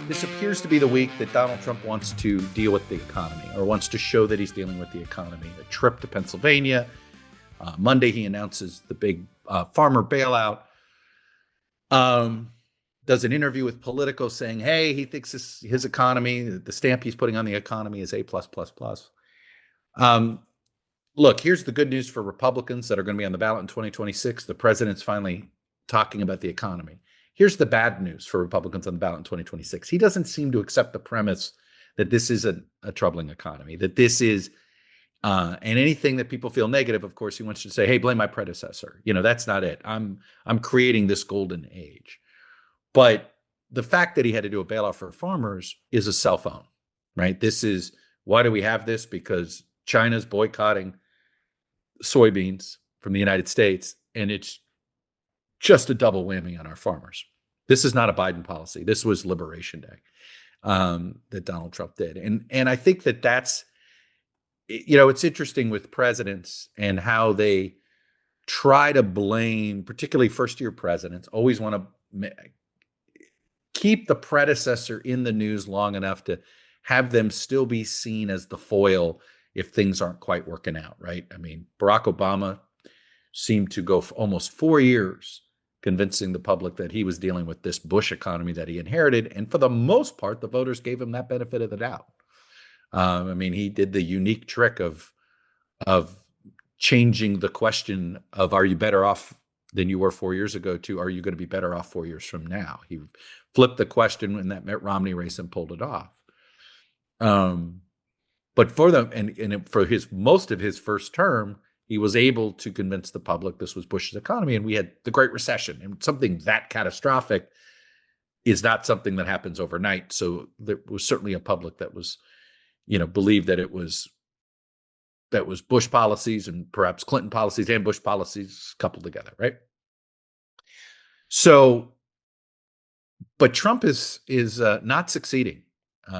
this appears to be the week that Donald Trump wants to deal with the economy, or wants to show that he's dealing with the economy. A trip to Pennsylvania. Monday, he announces the big farmer bailout. Does an interview with Politico saying, hey, he thinks his economy, the stamp he's putting on the economy is A+++. Look, here's the good news for Republicans that are going to be on the ballot in 2026. The president's finally talking about the economy. Here's the bad news for Republicans on the ballot in 2026. He doesn't seem to accept the premise that this is a troubling economy, that this is, and anything that people feel negative, of course, he wants to say, hey, blame my predecessor. That's not it. I'm creating this golden age. But the fact that he had to do a bailout for farmers is a cell phone, right? Why do we have this? Because China's boycotting soybeans from the United States, and it's just a double whammy on our farmers. This is not a Biden policy. This was Liberation Day that Donald Trump did. And I think that's, it's interesting with presidents and how they try to blame, particularly first-year presidents, always want to keep the predecessor in the news long enough to have them still be seen as the foil if things aren't quite working out, right? I mean, Barack Obama seemed to go for almost 4 years convincing the public that he was dealing with this Bush economy that he inherited. And for the most part, the voters gave him that benefit of the doubt. He did the unique trick of changing the question of, are you better off than you were 4 years ago, to, are you going to be better off 4 years from now? He flipped the question in that Mitt Romney race and pulled it off. But for them, and for most of his first term, he was able to convince the public this was Bush's economy, and we had the Great Recession. And something that catastrophic is not something that happens overnight. So there was certainly a public that was, believed that it was Bush policies and perhaps Clinton policies and Bush policies coupled together, right? So, but Trump is not succeeding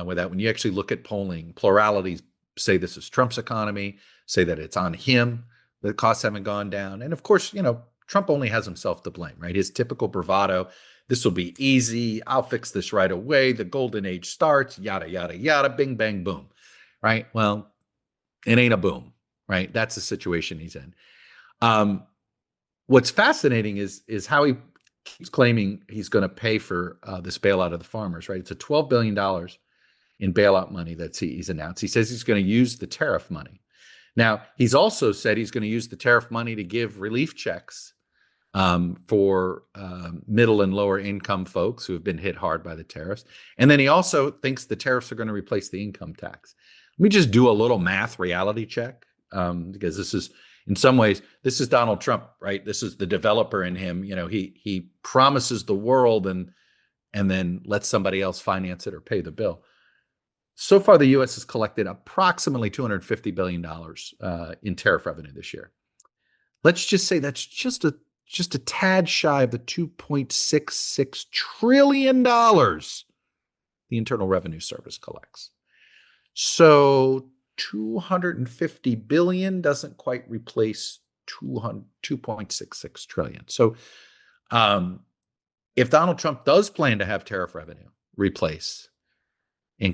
with that. When you actually look at polling, pluralities say this is Trump's economy, say that it's on him, the costs haven't gone down. And of course, Trump only has himself to blame, right? His typical bravado, this will be easy, I'll fix this right away, the golden age starts, yada, yada, yada, bing, bang, boom, right? Well, it ain't a boom, right? That's the situation he's in. What's fascinating is how he keeps claiming he's going to pay for this bailout of the farmers, right? It's a $12 billion in bailout money that he's announced. He says he's going to use the tariff money. Now, he's also said he's going to use the tariff money to give relief checks for middle and lower income folks who have been hit hard by the tariffs. And then he also thinks the tariffs are going to replace the income tax. Let me just do a little math reality check, because this is, in some ways, this is Donald Trump, right? This is the developer in him. He promises the world and then lets somebody else finance it or pay the bill. So far, the U.S. has collected approximately $250 billion in tariff revenue this year. Let's just say that's just a tad shy of the $2.66 trillion the Internal Revenue Service collects. So 250 billion doesn't quite replace 2.66 trillion. So if Donald Trump does plan to have tariff revenue replace the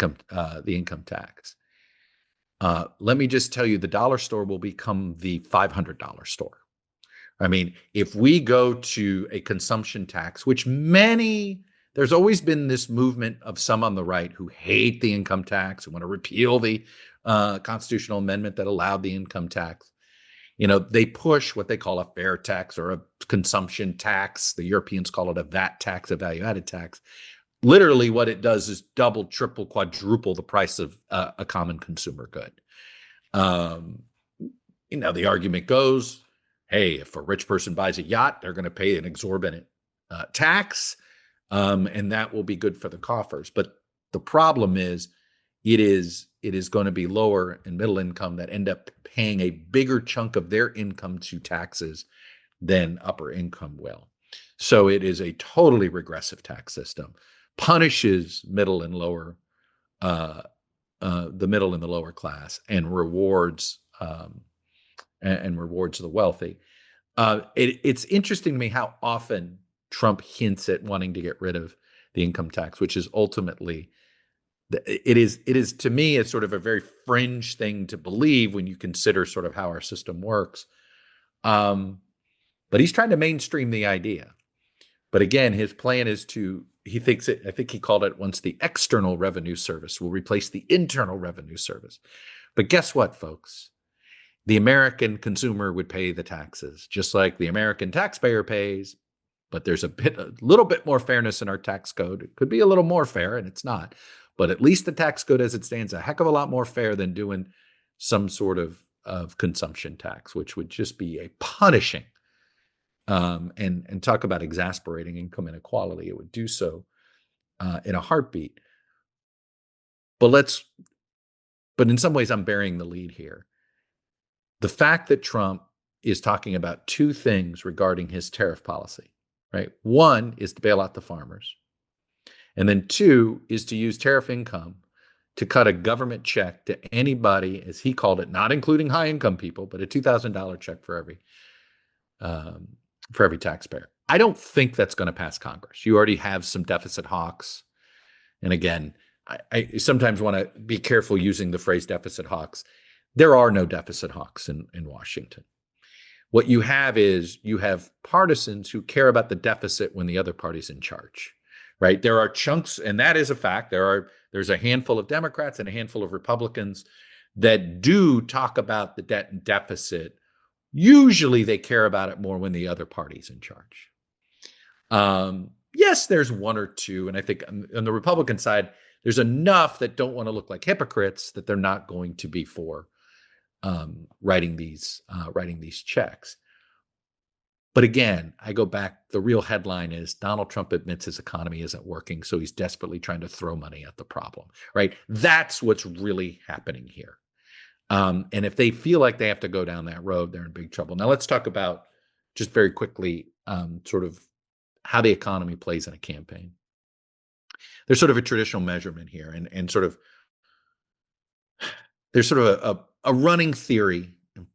income tax, let me just tell you, the dollar store will become the $500 store. I mean, if we go to a consumption tax, which there's always been this movement of some on the right who hate the income tax, who want to repeal the constitutional amendment that allowed the income tax. They push what they call a fair tax or a consumption tax. The Europeans call it a VAT tax, a value-added tax. Literally what it does is double, triple, quadruple the price of a common consumer good. The argument goes, hey, if a rich person buys a yacht, they're going to pay an exorbitant tax, and that will be good for the coffers. But the problem is, it is going to be lower and middle income that end up paying a bigger chunk of their income to taxes than upper income will. So it is a totally regressive tax system. Punishes middle and lower, the middle and the lower class, and rewards the wealthy. It's interesting to me how often Trump hints at wanting to get rid of the income tax, which is ultimately it is to me, it's sort of a very fringe thing to believe when you consider sort of how our system works. But he's trying to mainstream the idea. But again, his plan is he thinks it, I think he called it once, the external revenue service will replace the internal revenue service. But guess what, folks? The American consumer would pay the taxes, just like the American taxpayer pays. But there's a little bit more fairness in our tax code. It could be a little more fair, and it's not. But at least the tax code as it stands, a heck of a lot more fair than doing some sort of consumption tax, which would just be a punishing and talk about exasperating income inequality. It would do so in a heartbeat. But in some ways, I'm burying the lead here. The fact that Trump is talking about two things regarding his tariff policy, right? One is to bail out the farmers. And then two is to use tariff income to cut a government check to anybody, as he called it, not including high income people, but a $2,000 check for every taxpayer. I don't think that's going to pass Congress. You already have some deficit hawks. And again, I sometimes want to be careful using the phrase deficit hawks. There are no deficit hawks in Washington. What you have is you have partisans who care about the deficit when the other party's in charge, right? There are chunks, and that is a fact. There's a handful of Democrats and a handful of Republicans that do talk about the debt and deficit. Usually they care about it more when the other party's in charge. Yes, there's one or two, and I think on the Republican side, there's enough that don't want to look like hypocrites that they're not going to be for writing these checks. But again, I go back, the real headline is Donald Trump admits his economy isn't working, so he's desperately trying to throw money at the problem, right? That's what's really happening here. And if they feel like they have to go down that road, they're in big trouble. Now let's talk about, just very quickly, sort of how the economy plays in a campaign. There's sort of a traditional measurement here, and sort of there's sort of a running theory.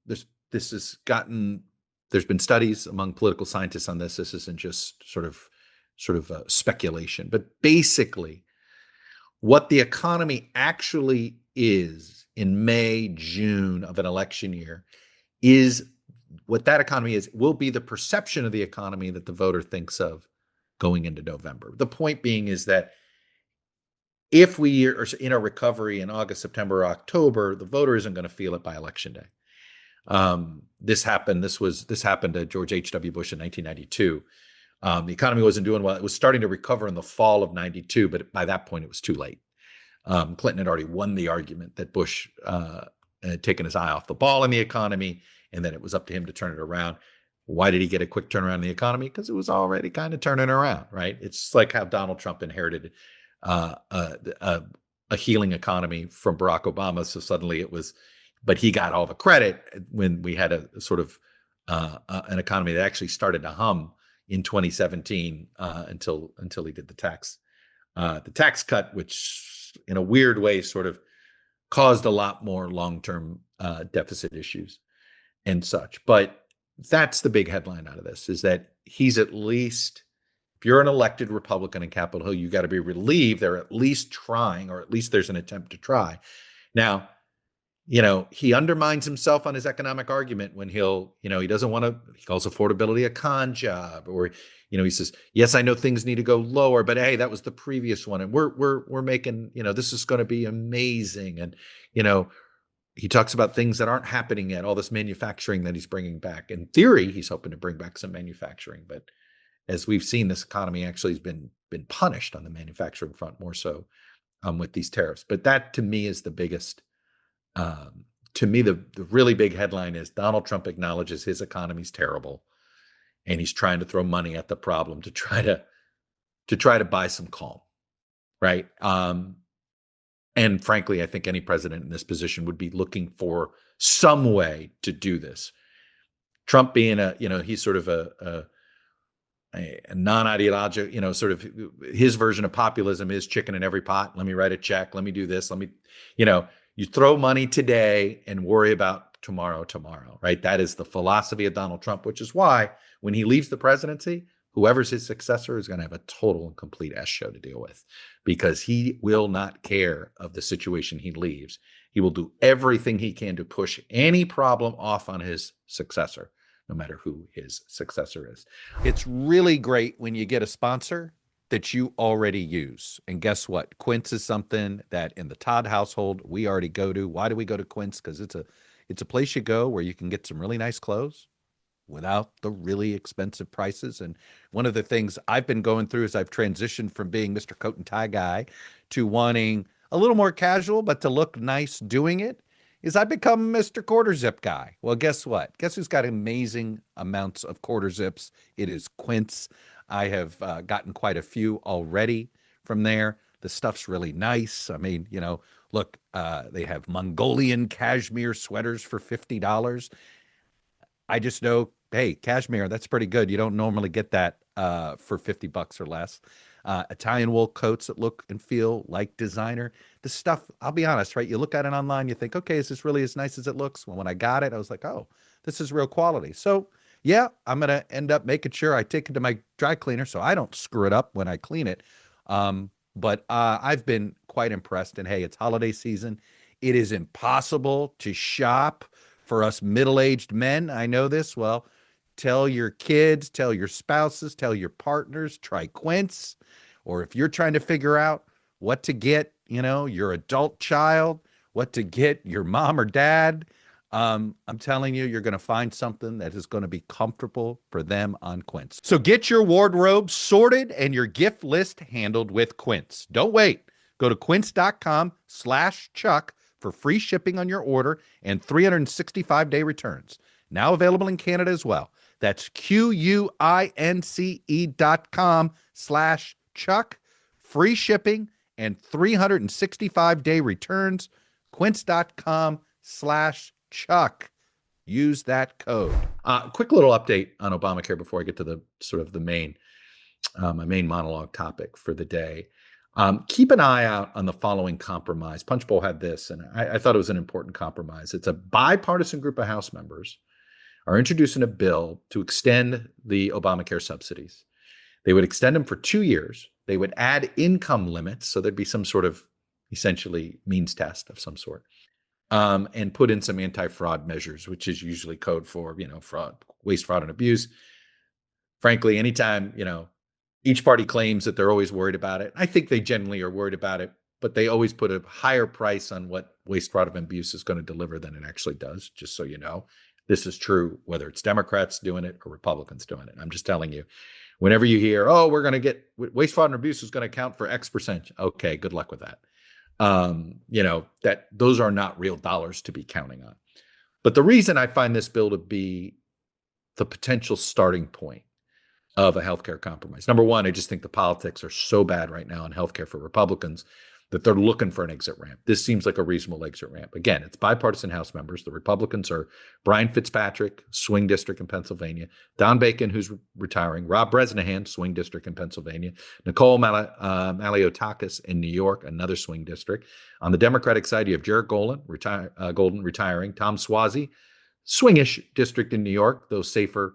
This has gotten, there's been studies among political scientists on this. This isn't just sort of speculation, but basically what the economy actually is in May, June of an election year is what that economy is, will be the perception of the economy that the voter thinks of going into November. The point being is that if we are in a recovery in August, September, or October, the voter isn't going to feel it by election day. This happened to George H.W. Bush in 1992. The economy wasn't doing well. It was starting to recover in the fall of 92, but by that point it was too late. Clinton had already won the argument that Bush had taken his eye off the ball in the economy, and then it was up to him to turn it around. Why did he get a quick turnaround in the economy? Because it was already kind of turning around, right? It's like how Donald Trump inherited a healing economy from Barack Obama. So suddenly it was, but he got all the credit when we had a sort of an economy that actually started to hum in 2017 until he did the tax cut, which in a weird way sort of caused a lot more long-term deficit issues and such. But that's the big headline out of this, is that he's at least, if you're an elected Republican in Capitol Hill, you got to be relieved they're at least trying, or at least there's an attempt to try. Now, he undermines himself on his economic argument when he doesn't want to, he calls affordability a con job, or, he says, yes, I know things need to go lower, but hey, that was the previous one. And we're making, this is going to be amazing. And, he talks about things that aren't happening yet, all this manufacturing that he's bringing back. In theory, he's hoping to bring back some manufacturing, but as we've seen, this economy actually has been punished on the manufacturing front more so with these tariffs. But that to me is the biggest, to me, the really big headline is Donald Trump acknowledges his economy's terrible, and he's trying to throw money at the problem to try to buy some calm, right? And frankly, I think any president in this position would be looking for some way to do this. Trump being he's sort of a non-ideological, sort of his version of populism is chicken in every pot. Let me write a check. Let me do this. You throw money today and worry about tomorrow, right? That is the philosophy of Donald Trump, which is why when he leaves the presidency, whoever's his successor is going to have a total and complete S show to deal with, because he will not care of the situation he leaves. He will do everything he can to push any problem off on his successor, no matter who his successor is. It's really great when you get a sponsor that you already use. And guess what? Quince is something that in the Todd household, we already go to. Why do we go to Quince? Because it's a place you go where you can get some really nice clothes without the really expensive prices. And one of the things I've been going through is I've transitioned from being Mr. Coat and Tie guy to wanting a little more casual, but to look nice doing it, is I've become Mr. Quarter Zip guy. Well, guess what? Guess who's got amazing amounts of quarter zips? It is Quince. I have gotten quite a few already from there. The stuff's really nice. I mean, look, they have Mongolian cashmere sweaters for $50. I just know, hey, cashmere, that's pretty good. You don't normally get that for $50 or less. Italian wool coats that look and feel like designer. The stuff, I'll be honest, right? You look at it online, you think, okay, is this really as nice as it looks? Well, when I got it, I was like, oh, this is real quality. So yeah, I'm going to end up making sure I take it to my dry cleaner so I don't screw it up when I clean it. But I've been quite impressed. And hey, it's holiday season. It is impossible to shop for us middle-aged men. I know this. Well, tell your kids, tell your spouses, tell your partners, try Quince. Or if you're trying to figure out what to get, your adult child, what to get your mom or dad, I'm telling you, you're going to find something that is going to be comfortable for them on Quince. So get your wardrobe sorted and your gift list handled with Quince. Don't wait. Go to quince.com/Chuck for free shipping on your order and 365-day returns. Now available in Canada as well. That's QUINCE.com/Chuck. Free shipping and 365-day returns. Quince.com/Chuck. Use that code. Quick little update on Obamacare before I get to the sort of the main, my main monologue topic for the day. Keep an eye out on the following compromise. Punchbowl had this, and I thought it was an important compromise. It's a bipartisan group of House members are introducing a bill to extend the Obamacare subsidies. They would extend them for 2 years. They would add income limits, so there'd be some sort of essentially means test of some sort, and put in some anti-fraud measures, which is usually code for, fraud, waste, fraud, and abuse. Frankly, anytime, each party claims that they're always worried about it. I think they generally are worried about it, but they always put a higher price on what waste, fraud, and abuse is going to deliver than it actually does, just so you know. This is true whether it's Democrats doing it or Republicans doing it. I'm just telling you, whenever you hear, oh, we're going to get waste, fraud, and abuse is going to account for X percent. Okay, good luck with that. That those are not real dollars to be counting on. But the reason I find this bill to be the potential starting point of a healthcare compromise. Number one, I just think the politics are so bad right now in healthcare for Republicans that they're looking for an exit ramp. This seems like a reasonable exit ramp. Again, it's bipartisan House members. The Republicans are Brian Fitzpatrick, swing district in Pennsylvania, Don Bacon, who's retiring, Rob Bresnahan, swing district in Pennsylvania, Nicole Maliotakis in New York, another swing district. On the Democratic side, you have Jared Golden, retiring, Tom Suozzi, swingish district in New York, though safer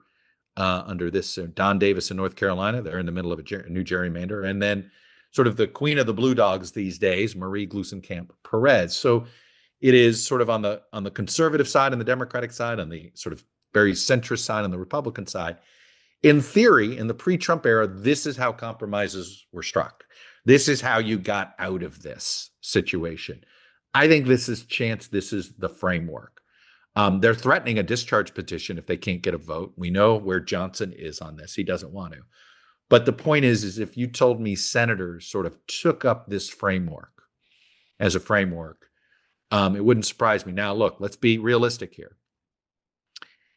under this. Don Davis in North Carolina, they're in the middle of a new gerrymander. And then sort of the queen of the blue dogs these days, Marie Gluesenkamp Perez. So it is sort of on the conservative side, on the Democratic side, on the sort of very centrist side, on the Republican side. In theory, in the pre-Trump era, this is how compromises were struck. This is how you got out of this situation. I think this is the framework. They're threatening a discharge petition if they can't get a vote. We know where Johnson is on this. He doesn't want to. But the point is if you told me senators sort of took up this framework as a framework, it wouldn't surprise me. Now, look, let's be realistic here.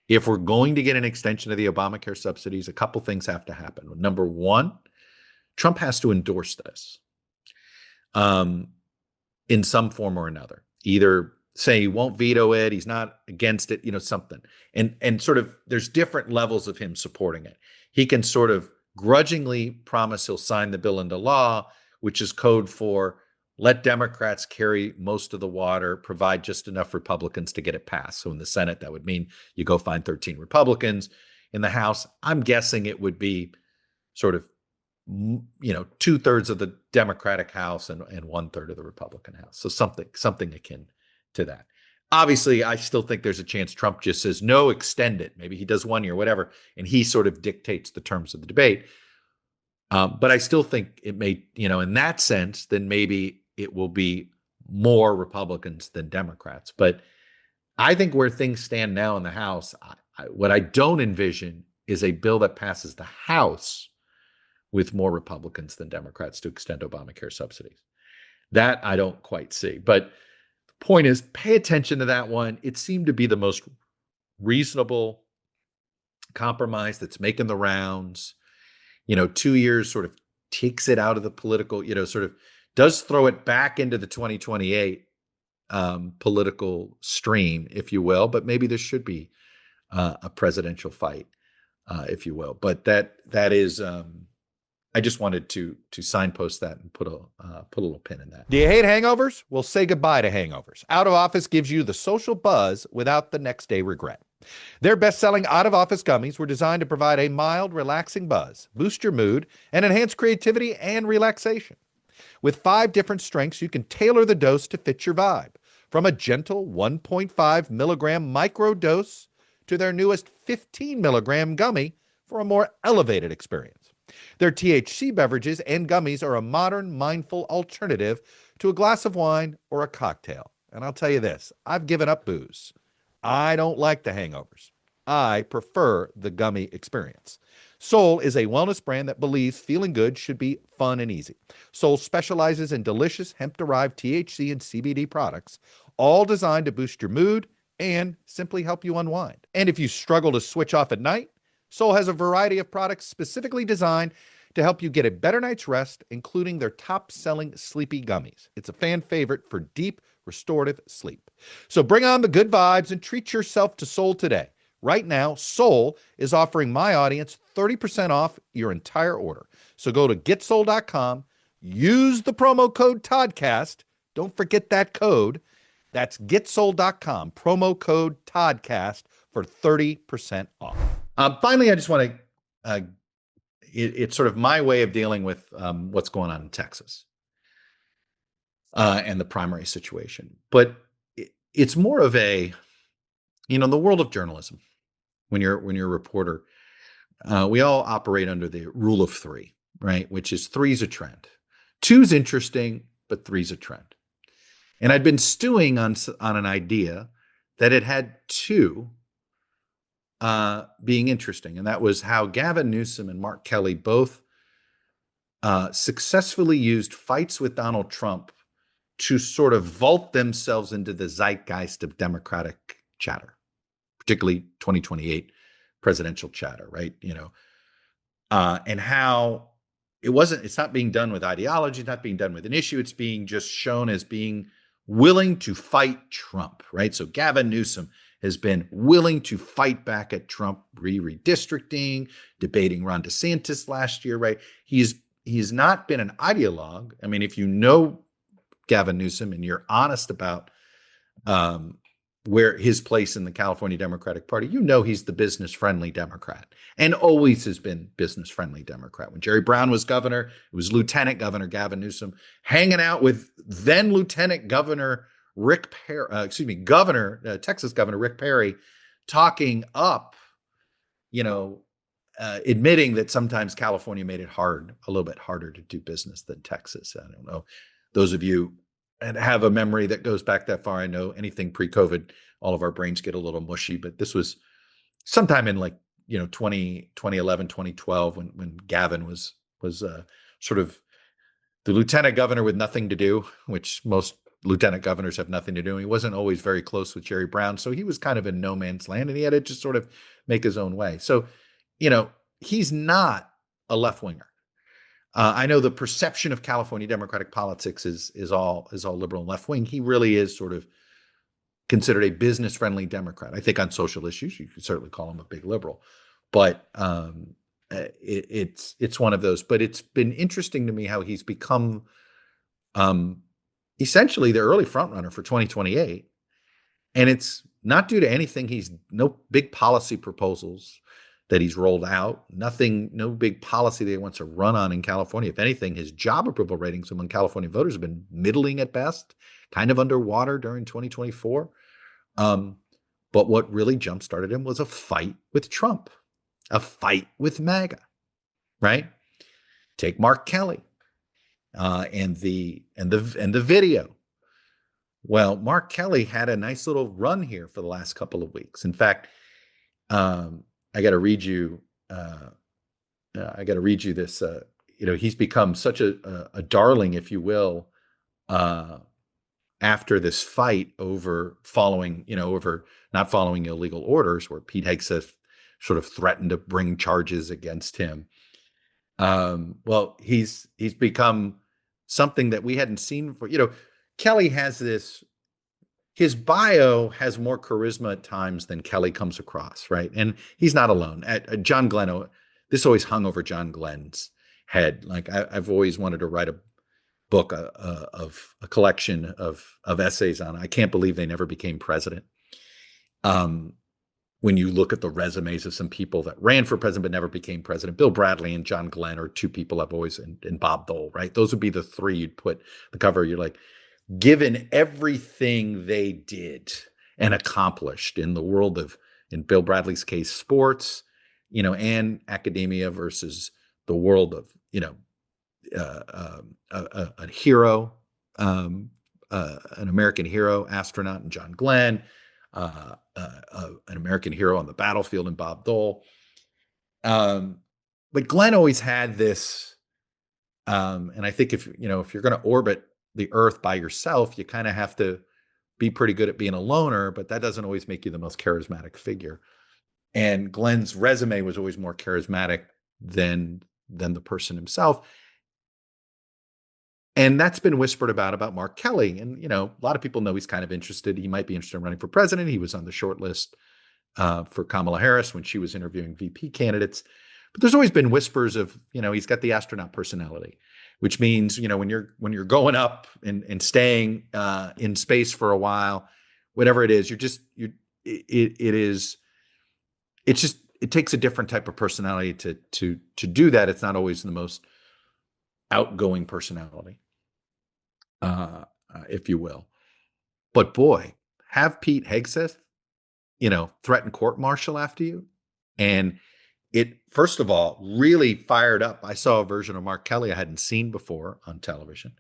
If we're going to get an extension of the Obamacare subsidies, a couple things have to happen. Number one, Trump has to endorse this in some form or another. Either say he won't veto it, he's not against it, something. And sort of there's different levels of him supporting it. He can sort of grudgingly promise he'll sign the bill into law, which is code for let Democrats carry most of the water, provide just enough Republicans to get it passed. So in the Senate, that would mean you go find 13 Republicans. In the House, I'm guessing it would be sort of, 2/3 of the Democratic House and 1/3 of the Republican House. So something akin to that. Obviously, I still think there's a chance Trump just says, no, extend it. Maybe he does 1 year, whatever, and he sort of dictates the terms of the debate. But I still think it may, in that sense, then maybe it will be more Republicans than Democrats. But I think where things stand now in the House, what I don't envision is a bill that passes the House with more Republicans than Democrats to extend Obamacare subsidies. That I don't quite see. But the point is, pay attention to that one. It seemed to be the most reasonable compromise that's making the rounds. 2 years sort of takes it out of the political, sort of does throw it back into the 2028 political stream, if you will. But maybe there should be a presidential fight, if you will. But that is, I just wanted to signpost that and put a little pin in that. Do you hate hangovers? Well, say goodbye to hangovers. Out of Office gives you the social buzz without the next day regret. Their best-selling out-of-office gummies were designed to provide a mild, relaxing buzz, boost your mood, and enhance creativity and relaxation. With 5 different strengths, you can tailor the dose to fit your vibe, from a gentle 1.5 milligram micro dose to their newest 15 milligram gummy for a more elevated experience. Their THC beverages and gummies are a modern, mindful alternative to a glass of wine or a cocktail. And I'll tell you this, I've given up booze. I don't like the hangovers. I prefer the gummy experience. Soul is a wellness brand that believes feeling good should be fun and easy. Soul specializes in delicious hemp-derived THC and CBD products, all designed to boost your mood and simply help you unwind. And if you struggle to switch off at night, Soul has a variety of products specifically designed to help you get a better night's rest, including their top-selling Sleepy Gummies. It's a fan favorite for deep, restorative sleep. So bring on the good vibes and treat yourself to Soul today. Right now, Soul is offering my audience 30% off your entire order. So go to getsoul.com, use the promo code ToddCast. Don't forget that code. That's getsoul.com, promo code ToddCast for 30% off. Finally, I just want to, it's sort of my way of dealing with what's going on in Texas and the primary situation. But it's more of a, the world of journalism. When you're a reporter, we all operate under the rule of 3, right? Which is 3's a trend. 2's interesting, but 3's a trend. And I'd been stewing on an idea that it had 2 being interesting, and that was how Gavin Newsom and Mark Kelly both successfully used fights with Donald Trump to sort of vault themselves into the zeitgeist of Democratic chatter, particularly 2028 presidential chatter, right? And how it's not being done with ideology, it's not being done with an issue, it's being just shown as being willing to fight Trump, right? So Gavin Newsom has been willing to fight back at Trump redistricting, debating Ron DeSantis last year, right? He's not been an ideologue. I mean, if you know Gavin Newsom and you're honest about where his place in the California Democratic Party, he's the business-friendly Democrat and always has been business-friendly Democrat. When Jerry Brown was governor, it was Lieutenant Governor Gavin Newsom hanging out with then Lieutenant Governor Texas Governor Rick Perry, talking up, admitting that sometimes California made it a little bit harder to do business than Texas. I don't know. Those of you that have a memory that goes back that far, I know anything pre-COVID, all of our brains get a little mushy, but this was sometime in 2011, 2012, when Gavin was sort of the lieutenant governor with nothing to do, which most lieutenant governors have nothing to do. He wasn't always very close with Jerry Brown, so he was kind of in no man's land, and he had to just sort of make his own way. So, he's not a left-winger. I know the perception of California Democratic politics is all liberal and left-wing. He really is sort of considered a business-friendly Democrat. I think on social issues, you could certainly call him a big liberal, but it's one of those. But it's been interesting to me how he's become essentially the early frontrunner for 2028. And it's not due to anything. He's no big policy proposals. that he's rolled out. Nothing, no big policy that he wants to run on in California. If anything, his job approval ratings among California voters have been middling at best, kind of underwater during 2024. But what really jump-started him was a fight with Trump, a fight with MAGA, right? Take Mark Kelly and the video. Well, Mark Kelly had a nice little run here for the last couple of weeks. In fact, I got to read you. I got to read you this. He's become such a darling, if you will, after this fight over over not following illegal orders, where Pete Hegseth sort of threatened to bring charges against him. Well, he's become something that we hadn't seen before. Kelly has this. His bio has more charisma at times than Kelly comes across, right? And he's not alone. John Glenn, this always hung over John Glenn's head. Like I've always wanted to write a book of a collection of essays on. I can't believe they never became president. When you look at the resumes of some people that ran for president but never became president, Bill Bradley and John Glenn are two people I've always, and Bob Dole, right? Those would be the three you'd put the cover. You're like, given everything they did and accomplished in the world of, in Bill Bradley's case, sports, and academia versus the world of, a hero, an American hero, astronaut, and John Glenn, an American hero on the battlefield in Bob Dole. But Glenn always had this, and I think if you're going to orbit the Earth by yourself, you kind of have to be pretty good at being a loner, but that doesn't always make you the most charismatic figure. And Glenn's resume was always more charismatic than the person himself. And that's been whispered about Mark Kelly. And, a lot of people know he's kind of interested. He might be interested in running for president. He was on the short list for Kamala Harris when she was interviewing VP candidates. But there's always been whispers of, he's got the astronaut personality, which means, when you're going up and staying in space for a while, whatever it is, it takes a different type of personality to do that. It's not always the most outgoing personality, if you will. But boy, have Pete Hegseth, threaten court-martial after you, and it, first of all, really fired up. I saw a version of Mark Kelly I hadn't seen before on television.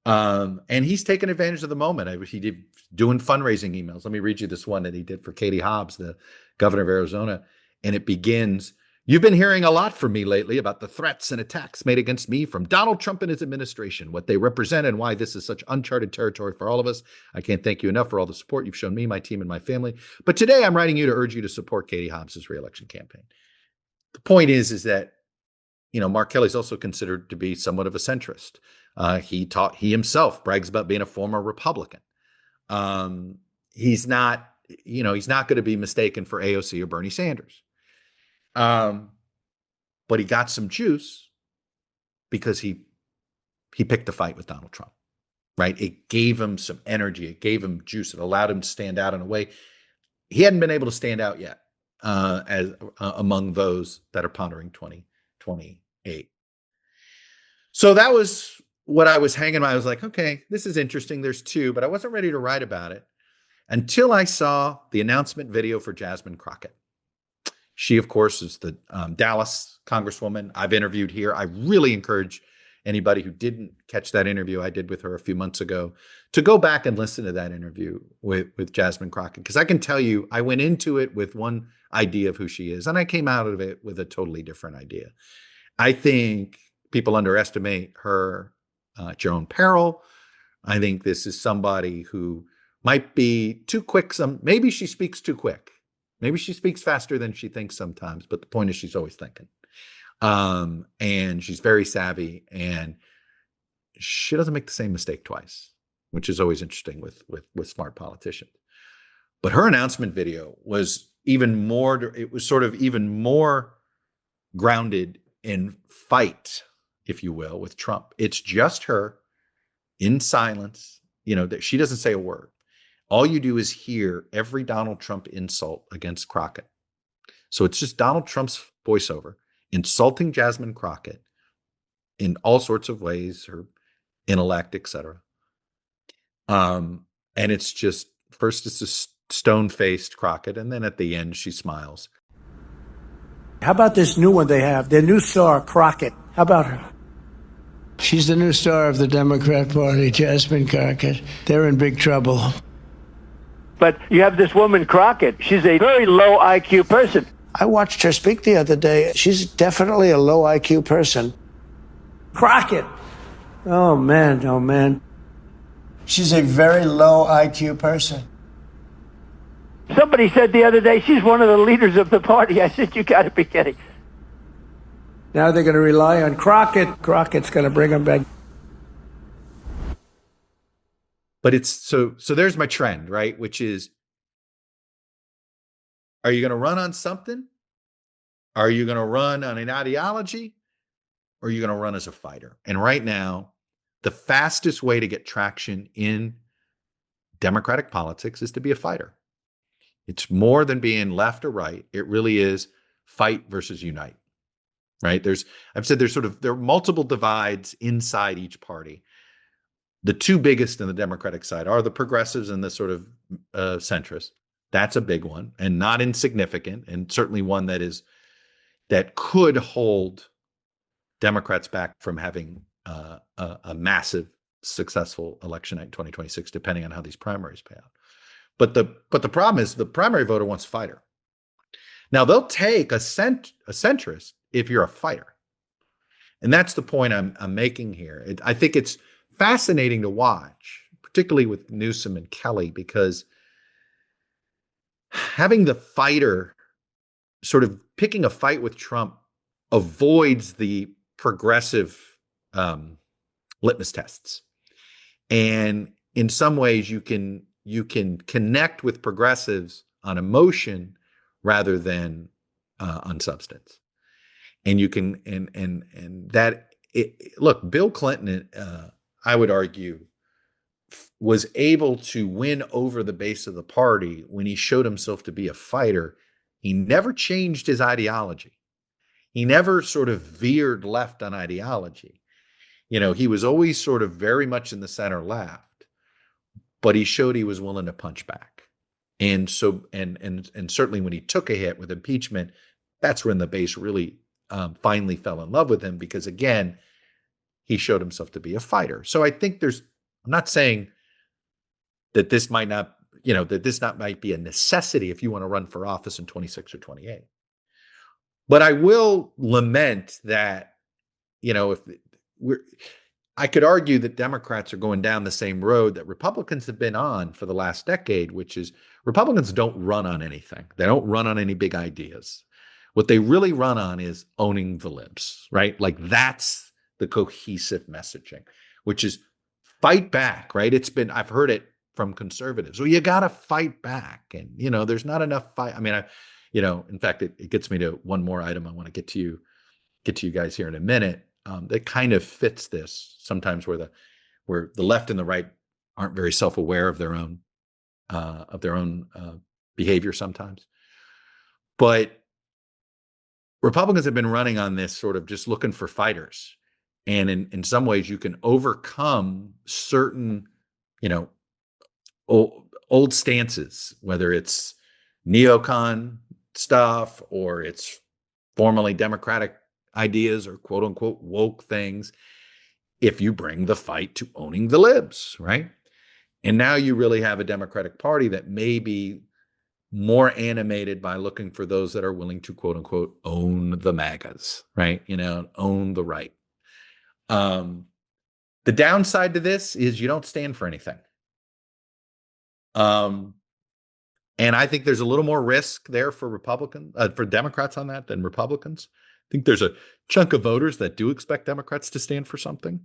And he's taken advantage of the moment. He did doing fundraising emails. Let me read you this one that he did for Katie Hobbs, the governor of Arizona. And it begins, "You've been hearing a lot from me lately about the threats and attacks made against me from Donald Trump and his administration, what they represent and why this is such uncharted territory for all of us. I can't thank you enough for all the support you've shown me, my team, and my family. But today I'm writing you to urge you to support Katie Hobbs' reelection campaign." The point is that, Mark Kelly's also considered to be somewhat of a centrist. He himself brags about being a former Republican. He's not going to be mistaken for AOC or Bernie Sanders. But he got some juice because he picked a fight with Donald Trump, right? It gave him some energy. It gave him juice. It allowed him to stand out in a way he hadn't been able to stand out yet as among those that are pondering 2028. So that was what I was hanging on. I was like, okay, this is interesting. There's two, but I wasn't ready to write about it until I saw the announcement video for Jasmine Crockett. She, of course, is the Dallas congresswoman I've interviewed here. I really encourage anybody who didn't catch that interview I did with her a few months ago to go back and listen to that interview with Jasmine Crockett. Because I can tell you, I went into it with one idea of who she is, and I came out of it with a totally different idea. I think people underestimate her at your own peril. I think this is somebody who might be too quick. Maybe she speaks too quick. Maybe she speaks faster than she thinks sometimes, but the point is she's always thinking. And she's very savvy, and she doesn't make the same mistake twice, which is always interesting with smart politicians. But her announcement video was even more, it was sort of even more grounded in fight, if you will, with Trump. It's just her in silence, that she doesn't say a word. All you do is hear every Donald Trump insult against Crockett. So it's just Donald Trump's voiceover insulting Jasmine Crockett in all sorts of ways, her intellect, etc. And it's just first it's a stone-faced Crockett, and then at the end she smiles. How about this new one they have? Their new star, Crockett. How about her? She's the new star of the Democrat Party, Jasmine Crockett. They're in big trouble. But you have this woman, Crockett. She's a very low IQ person. I watched her speak the other day. She's definitely a low IQ person. Crockett. Oh, man. Oh, man. She's a very low IQ person. Somebody said the other day she's one of the leaders of the party. I said, you got to be kidding. Now they're going to rely on Crockett. Crockett's going to bring them back. But it's so there's my trend, right? Which is, are you going to run on something? Are you going to run on an ideology? Or are you going to run as a fighter? And right now, the fastest way to get traction in Democratic politics is to be a fighter. It's more than being left or right. It really is fight versus unite, right? I've said there are multiple divides inside each party. The two biggest in the Democratic side are the progressives and the sort of centrists. That's a big one and not insignificant, and certainly one that could hold Democrats back from having a massive successful election in 2026, depending on how these primaries pay out. But the problem is the primary voter wants a fighter. Now they'll take a centrist if you're a fighter, and that's the point I'm making here. I think it's fascinating to watch, particularly with Newsom and Kelly, because having the fighter sort of picking a fight with Trump avoids the progressive litmus tests, and in some ways you can connect with progressives on emotion rather than on substance. And you can, and that, look, Bill Clinton, I would argue, was able to win over the base of the party when he showed himself to be a fighter. He never changed his ideology. He never sort of veered left on ideology. He was always sort of very much in the center left, but he showed he was willing to punch back. And so, and certainly when he took a hit with impeachment, that's when the base really finally fell in love with him, because again, he showed himself to be a fighter. So I think I'm not saying that this might not, might be a necessity if you want to run for office in 26 or 28. But I will lament that, I could argue that Democrats are going down the same road that Republicans have been on for the last decade, which is Republicans don't run on anything. They don't run on any big ideas. What they really run on is owning the libs, right? Like that's the cohesive messaging, which is fight back, right? I've heard it from conservatives. Well, you got to fight back. And, there's not enough fight. I mean, in fact, it gets me to one more item I want to get to you guys here in a minute. That kind of fits this sometimes where the left and the right aren't very self-aware of their own behavior sometimes. But Republicans have been running on this sort of just looking for fighters. And in some ways you can overcome certain, old stances, whether it's neocon stuff or it's formerly Democratic ideas or quote unquote woke things, if you bring the fight to owning the libs, right? And now you really have a Democratic Party that may be more animated by looking for those that are willing to quote unquote own the MAGAs, right? Own the right. The downside to this is you don't stand for anything. And I think there's a little more risk there for Democrats on that than Republicans. I think there's a chunk of voters that do expect Democrats to stand for something,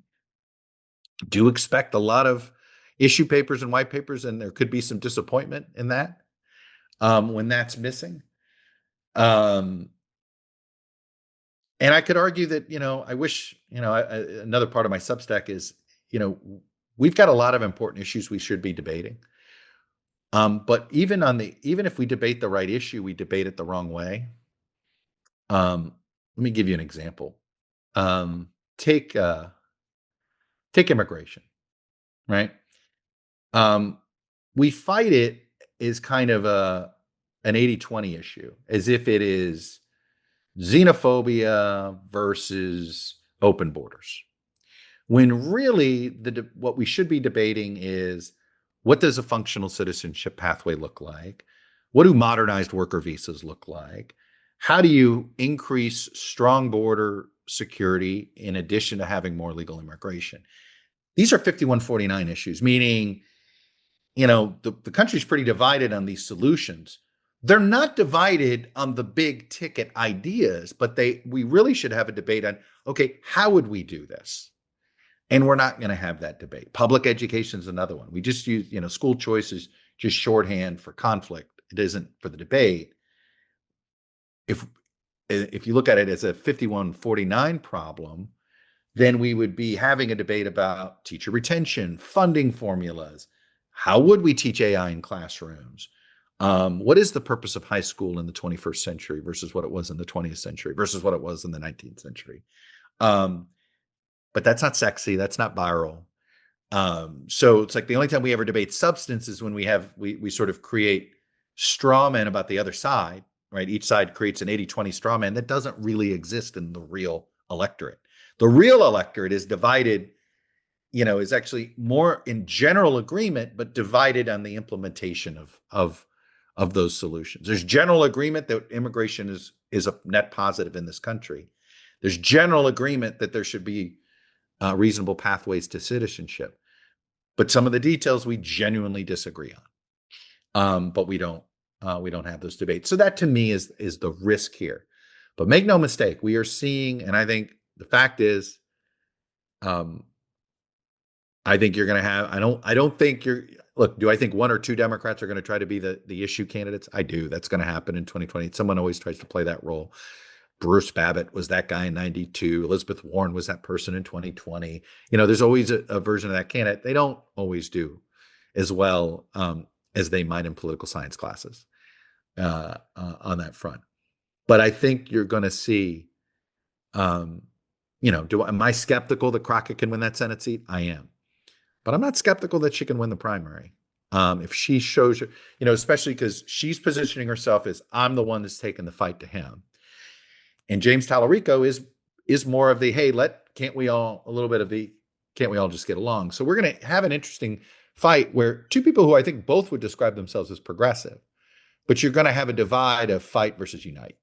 do expect a lot of issue papers and white papers, and there could be some disappointment in that when that's missing. And I could argue that, I wish, another part of my Substack is, we've got a lot of important issues we should be debating. But even if we debate the right issue, we debate it the wrong way. Let me give you an example. Take immigration, right? We fight it as kind of an 80-20 issue, as if it is xenophobia versus open borders. When really what we should be debating is, what does a functional citizenship pathway look like? What do modernized worker visas look like? How do you increase strong border security in addition to having more legal immigration? These are 5149 issues, meaning, the country's pretty divided on these solutions. They're not divided on the big ticket ideas, but we really should have a debate on, okay, how would we do this? And we're not going to have that debate. Public education is another one. We just use, school choice is just shorthand for conflict. It isn't for the debate. If you look at it as a 5149 problem, then we would be having a debate about teacher retention, funding formulas. How would we teach AI in classrooms? What is the purpose of high school in the 21st century versus what it was in the 20th century versus what it was in the 19th century? But that's not sexy. That's not viral. So it's like the only time we ever debate substance is when we sort of create straw men about the other side, right? Each side creates an 80-20 straw man that doesn't really exist in the real electorate. The real electorate is divided, is actually more in general agreement, but divided on the implementation of those solutions. There's general agreement that immigration is a net positive in this country. There's general agreement that there should be reasonable pathways to citizenship, but some of the details we genuinely disagree on. But we don't have those debates. So that to me is the risk here. But make no mistake, we are seeing, and I think the fact is, I think you're going to have. I don't think you're. Look, do I think one or two Democrats are going to try to be the issue candidates? I do. That's going to happen in 2020. Someone always tries to play that role. Bruce Babbitt was that guy in 92. Elizabeth Warren was that person in 2020. There's always a version of that candidate. They don't always do as well as they might in political science classes on that front. But I think you're going to see, am I skeptical that Crockett can win that Senate seat? I am. But I'm not skeptical that she can win the primary. If she shows, especially because she's positioning herself as, I'm the one that's taking the fight to him. And James Talarico is more of the, hey, can't we all just get along? So we're going to have an interesting fight where two people who I think both would describe themselves as progressive, but you're going to have a divide of fight versus unite.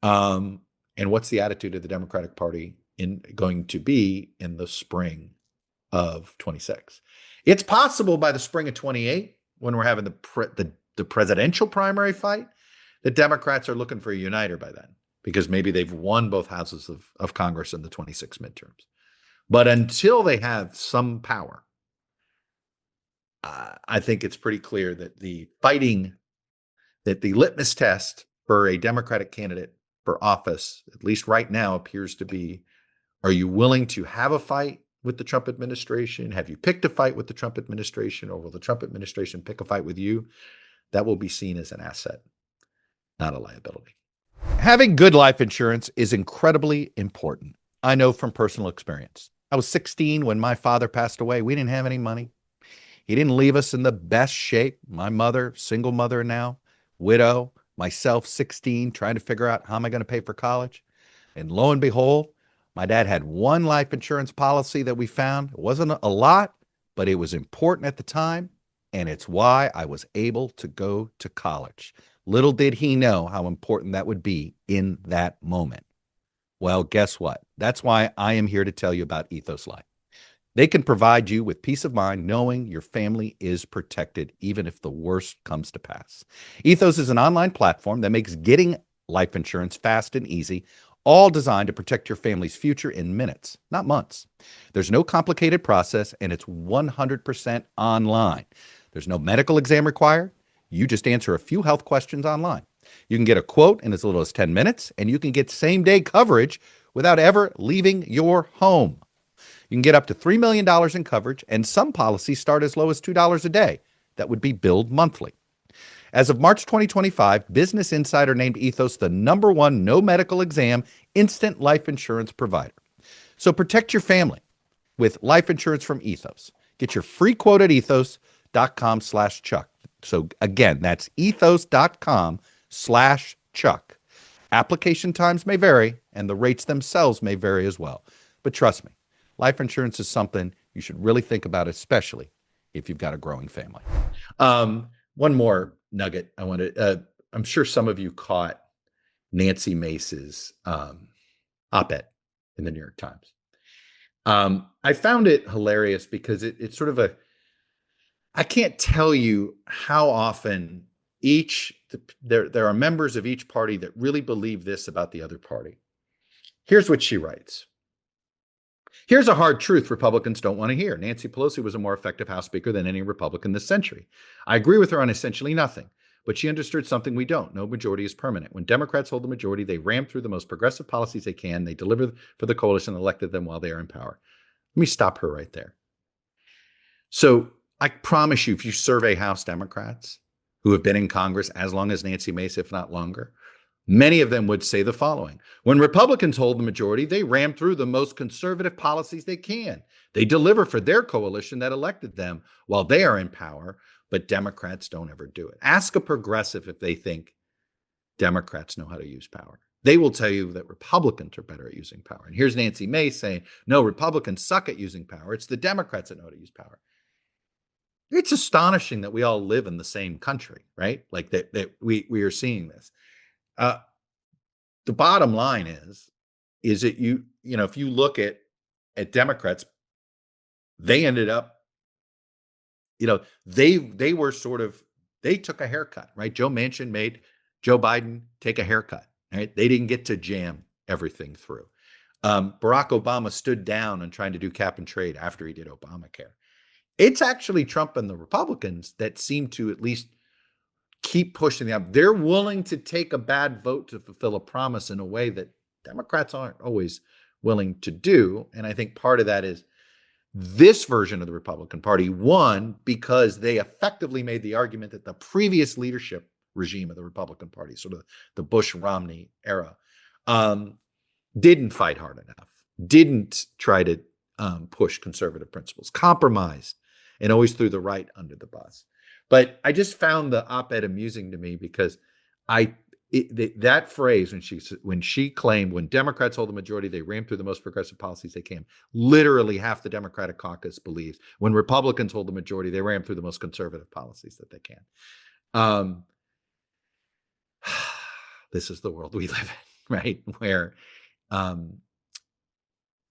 And what's the attitude of the Democratic Party going to be in the spring of 26? It's possible by the spring of 28, when we're having the presidential primary fight, the Democrats are looking for a uniter by then, because maybe they've won both houses of Congress in the 26 midterms. But until they have some power, I think it's pretty clear that the litmus test for a Democratic candidate for office, at least right now, appears to be, are you willing to have a fight with the Trump administration? Have you picked a fight with the Trump administration, or will the Trump administration pick a fight with you? That will be seen as an asset, not a liability. Having good life insurance is incredibly important. I know from personal experience. I was 16 when my father passed away. We didn't have any money. He didn't leave us in the best shape. My mother, single mother now, widow, myself, 16, trying to figure out how am I going to pay for college. And lo and behold, my dad had one life insurance policy that we found. It wasn't a lot, but it was important at the time. And it's why I was able to go to college. Little did he know how important that would be in that moment. Well, guess what? That's why I am here to tell you about Ethos Life. They can provide you with peace of mind knowing your family is protected, even if the worst comes to pass. Ethos is an online platform that makes getting life insurance fast and easy, all designed to protect your family's future in minutes, not months. There's no complicated process, and it's 100% online. There's no medical exam required. You just answer a few health questions online. You can get a quote in as little as 10 minutes, and you can get same-day coverage without ever leaving your home. You can get up to $3 million in coverage, and some policies start as low as $2 a day. that would be billed monthly. As of March 2025, Business Insider named Ethos the #1 no medical exam instant life insurance provider. So protect your family with life insurance from Ethos. Get your free quote at ethos.com/Chuck. So again, that's ethos.com/Chuck. Application times may vary, and the rates themselves may vary as well. But trust me, life insurance is something you should really think about, especially if you've got a growing family. One more nugget I wanted. I'm sure some of you caught Nancy Mace's op-ed in the New York Times. I found it hilarious because it's sort of I can't tell you how often there are members of each party that really believe this about the other party. Here's what she writes. Here's a hard truth Republicans don't want to hear. Nancy Pelosi was a more effective House Speaker than any Republican this century. I agree with her on essentially nothing, but she understood something we don't. No majority is permanent. When Democrats hold the majority, they ram through the most progressive policies they can. They deliver for the coalition that elected them while they are in power. Let me stop her right there. So I promise you, if you survey House Democrats who have been in Congress as long as Nancy Mace, if not longer, many of them would say the following. When Republicans hold the majority, they ram through the most conservative policies they can. They deliver for their coalition that elected them while they are in power, but Democrats don't ever do it. Ask a progressive if they think Democrats know how to use power. They will tell you that Republicans are better at using power. And here's Nancy Mace saying, no, Republicans suck at using power. It's the Democrats that know how to use power. It's astonishing that we all live in the same country, right? Like that we are seeing this. The bottom line is that if you look at Democrats, they ended up, they were they took a haircut, right? Joe Manchin made Joe Biden take a haircut, right? They didn't get to jam everything through. Barack Obama stood down on trying to do cap and trade after he did Obamacare. It's actually Trump and the Republicans that seem to at least keep pushing them. They're willing to take a bad vote to fulfill a promise in a way that Democrats aren't always willing to do. And I think part of that is this version of the Republican Party won because they effectively made the argument that the previous leadership regime of the Republican Party, sort of the Bush-Romney era, didn't fight hard enough, didn't try to push conservative principles, compromised, and always threw the right under the bus. But I just found the op-ed amusing to me because that phrase when she claimed when Democrats hold the majority, they ram through the most progressive policies they can. Literally half the Democratic caucus believes when Republicans hold the majority, they ram through the most conservative policies that they can. This is the world we live in, right? Where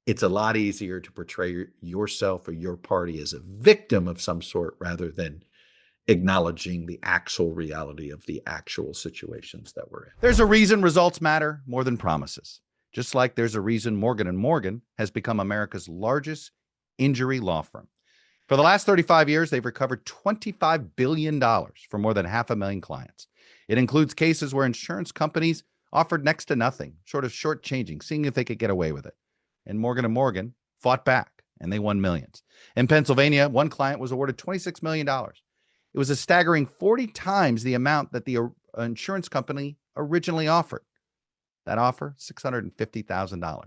it's a lot easier to portray yourself or your party as a victim of some sort rather than acknowledging the actual reality of the actual situations that we're in. There's a reason results matter more than promises. Just like there's a reason Morgan & Morgan has become America's largest injury law firm. For the last 35 years, they've recovered $25 billion for more than 500,000 clients. It includes cases where insurance companies offered next to nothing, short of shortchanging, seeing if they could get away with it. And Morgan & Morgan fought back, and they won millions. In Pennsylvania, one client was awarded $26 million. It was a staggering 40 times the amount that the insurance company originally offered. That offer, $650,000,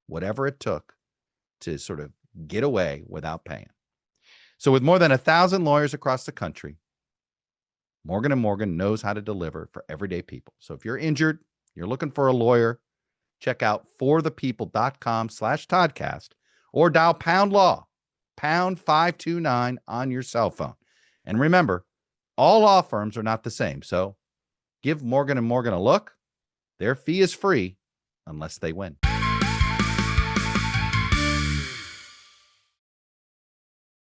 whatever it took to sort of get away without paying. So with more than 1,000 lawyers across the country, Morgan & Morgan knows how to deliver for everyday people. So if you're injured, you're looking for a lawyer, check out forthepeople.com/ToddCast or dial #law, #529 on your cell phone. And remember, all law firms are not the same. So give Morgan & Morgan a look. Their fee is free unless they win.